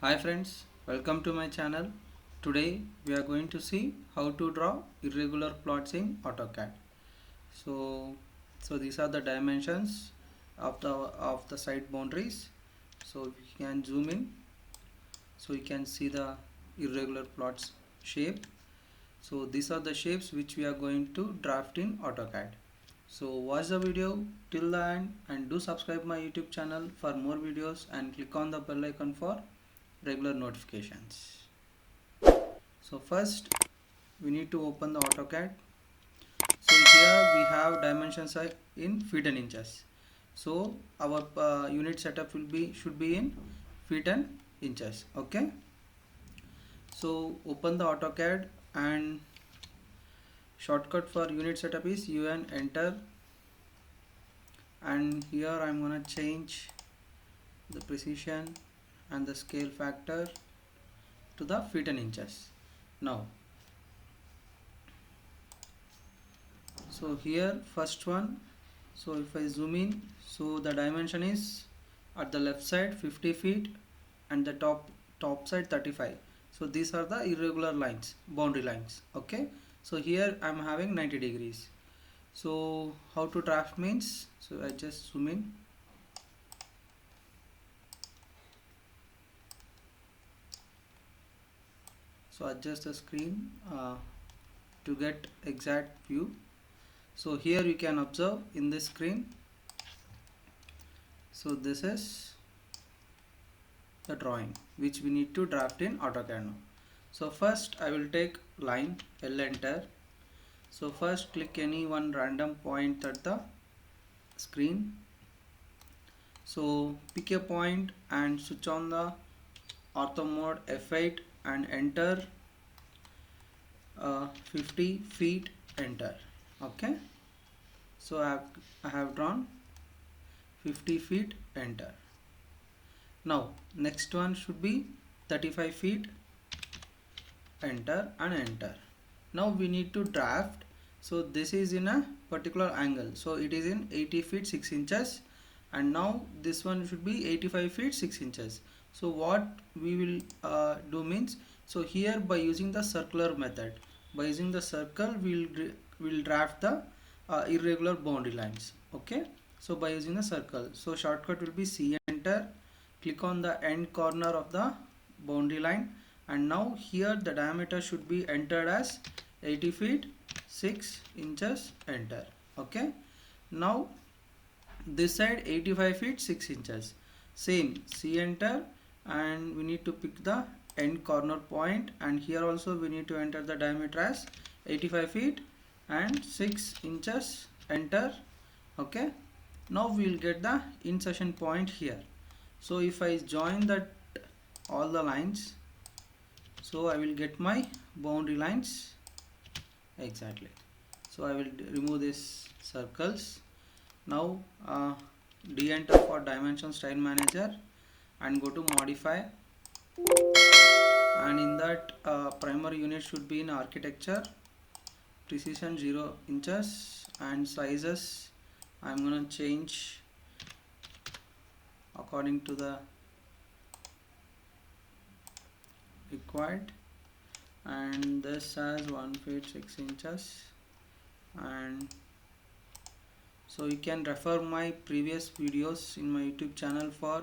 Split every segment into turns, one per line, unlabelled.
Hi friends, welcome to my channel. Today we are going to see how to draw irregular plots in AutoCAD. So these are the dimensions of the side boundaries. So we can zoom in so you can see the irregular plots shape. So these are the shapes which we are going to draft in AutoCAD. So watch the video till the end and do subscribe my YouTube channel for more videos and click on the bell icon for regular notifications. So first we need to open the AutoCAD. So here we have dimensions in feet and inches. So our unit setup should be in feet and inches. Okay. So open the AutoCAD and shortcut for unit setup is UN enter, and here I'm gonna change the precision and the scale factor to the feet and inches. Now so here first one, so if I zoom in, so the dimension is at the left side 50 feet and the top side 35. So these are the irregular lines, boundary lines. Okay, so here I'm having 90 degrees. So how to draft means, so I just zoom in. So adjust the screen to get exact view. So here you can observe in this screen. So this is the drawing which we need to draft in AutoCAD now. So first I will take line, L enter. So first click any one random point at the screen. So pick a point and switch on the ortho mode F8 and enter 50 feet, enter. Okay, so I have drawn 50 feet, enter. Now next one should be 35 feet, enter and enter. Now we need to draft. So this is in a particular angle, so it is in 80 feet 6 inches, and now this one should be 85 feet 6 inches. So what we will do means, so here by using the circular method, by using the circle we'll draft the irregular boundary lines. Okay, so by using the circle, so shortcut will be C enter, click on the end corner of the boundary line, and now here the diameter should be entered as 80 feet 6 inches, enter. Okay, now this side 85 feet 6 inches, same, C enter, and we need to pick the end corner point, and here also we need to enter the diameter as 85 feet and 6 inches, enter. Okay, now we will get the insertion point here. So if I join that all the lines, so I will get my boundary lines exactly. So I will remove these circles. Now D enter for dimension style manager and go to modify, and in that primary unit should be in architecture, precision 0 inches, and sizes I'm gonna change according to the required, and this has 1 feet 6 inches. And so you can refer my previous videos in my YouTube channel for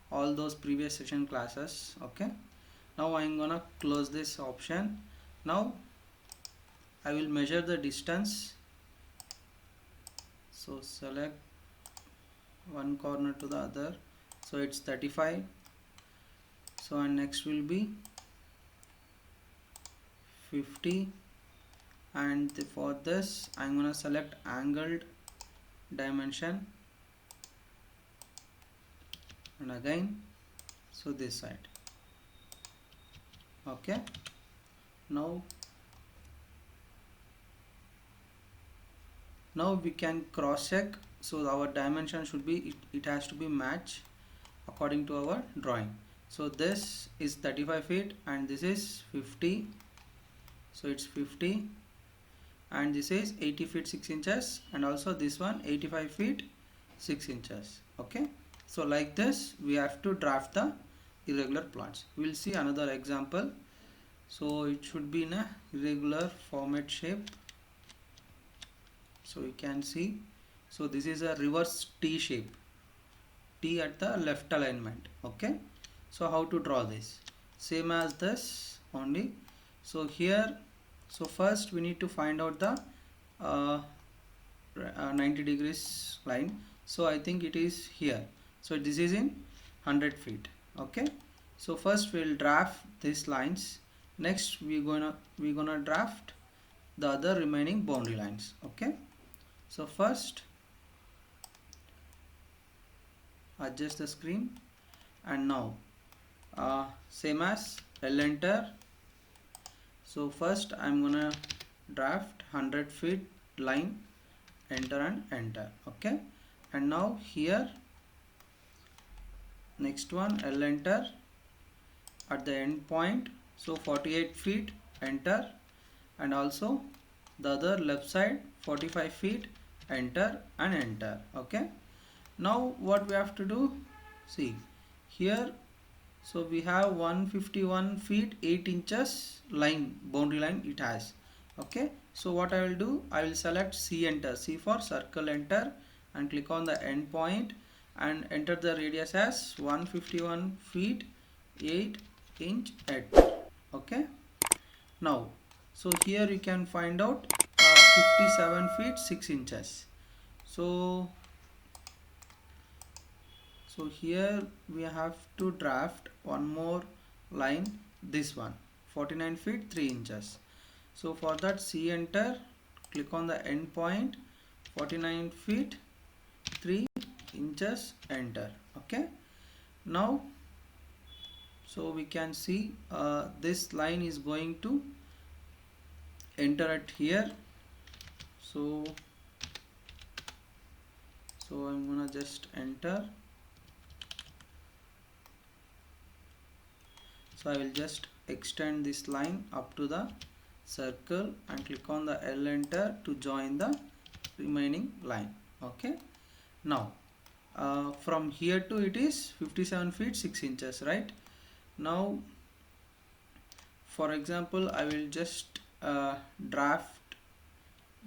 all those previous session classes. Okay, now I'm gonna close this option. Now I will measure the distance. So select one corner to the other, so it's 35. So and next will be 50, and for this I'm gonna select angled dimension, and again so this side. Okay, now we can cross check. So our dimension should be, it has to be match according to our drawing. So this is 35 feet and this is 50, so it's 50, and this is 80 feet 6 inches, and also this one 85 feet 6 inches. Okay, so like this we have to draft the irregular plots. We'll see another example. So it should be in a irregular format shape. So you can see, so this is a reverse T shape, T at the left alignment. Okay, so how to draw this? Same as this only. So here, so first we need to find out the uh, 90 degrees line. So I think it is here. So this is in 100 feet. Okay, so first we'll draft these lines. Next we're gonna draft the other remaining boundary lines. Okay, so first adjust the screen, and now same as L enter. So first I'm gonna draft 100 feet line, enter and enter. Okay, and now here next one L enter at the end point, so 48 feet, enter, and also the other left side 45 feet, enter and enter. Okay, now what we have to do, see here, so we have 151 feet 8 inches line, boundary line it has. Okay, so what I will do, I will select C, enter, C for circle, enter, and click on the end point and enter the radius as 151 feet 8 inch at. Okay, now so here you can find out 57 feet 6 inches. So here we have to draft one more line, this one 49 feet 3 inches. So for that, C, enter, click on the end point, 49 feet 3 inches, enter. Okay, now so we can see this line is going to enter at here. So I'm gonna just enter. So I will just extend this line up to the circle and click on the L, enter to join the remaining line. Okay, now from here to it is 57 feet 6 inches, right? Now for example, I will just draft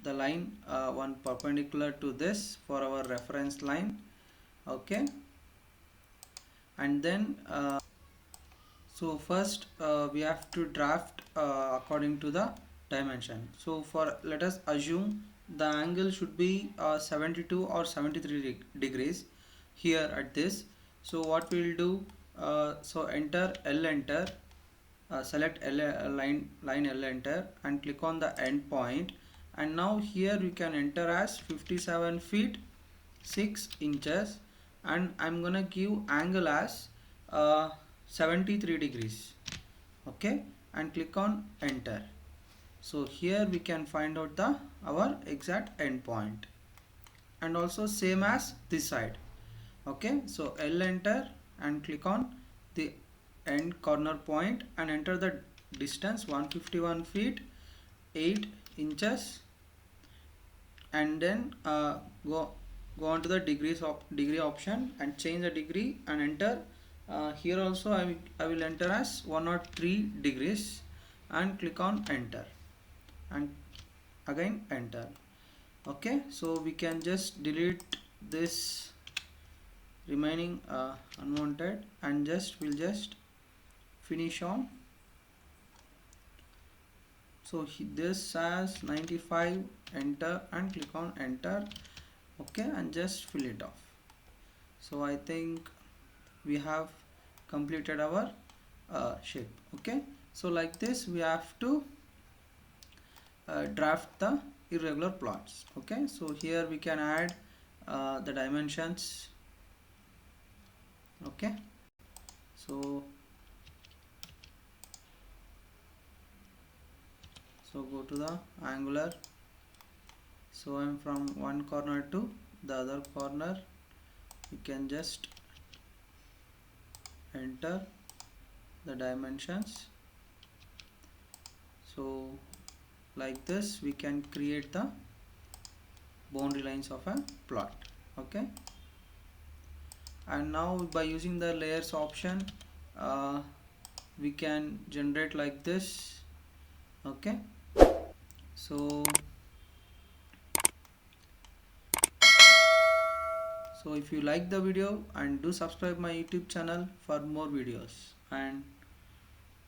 the line one perpendicular to this for our reference line. Okay, and then so first we have to draft according to the dimension. So for, let us assume the angle should be 72 or 73 degrees here at this. So what we will do, so enter L, enter, select L, line L, enter, and click on the end point, and now here we can enter as 57 feet 6 inches, and I'm gonna give angle as 73 degrees. Okay, and click on enter. So here we can find out the our exact end point, and also same as this side. Okay, so L, enter, and click on the end corner point and enter the distance 151 feet 8 inches, and then go on to the degree option and change the degree and enter. Here also I will enter as 103 degrees and click on enter and again enter. Okay, so we can just delete this remaining unwanted and we'll just finish on. So this has 95, enter and click on enter. Okay, and just fill it off. So I think we have completed our shape. Okay, so like this we have to draft the irregular plots. Okay, so here we can add the dimensions. Okay, so go to the angular. So I'm from one corner to the other corner. You can just enter the dimensions. So like this we can create the boundary lines of a plot. Okay, and now by using the layers option uh, we can generate like this. Okay, so if you like the video, and do subscribe my YouTube channel for more videos, and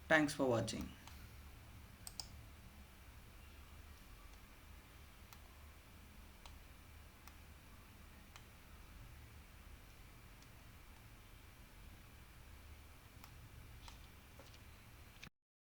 thanks for watching.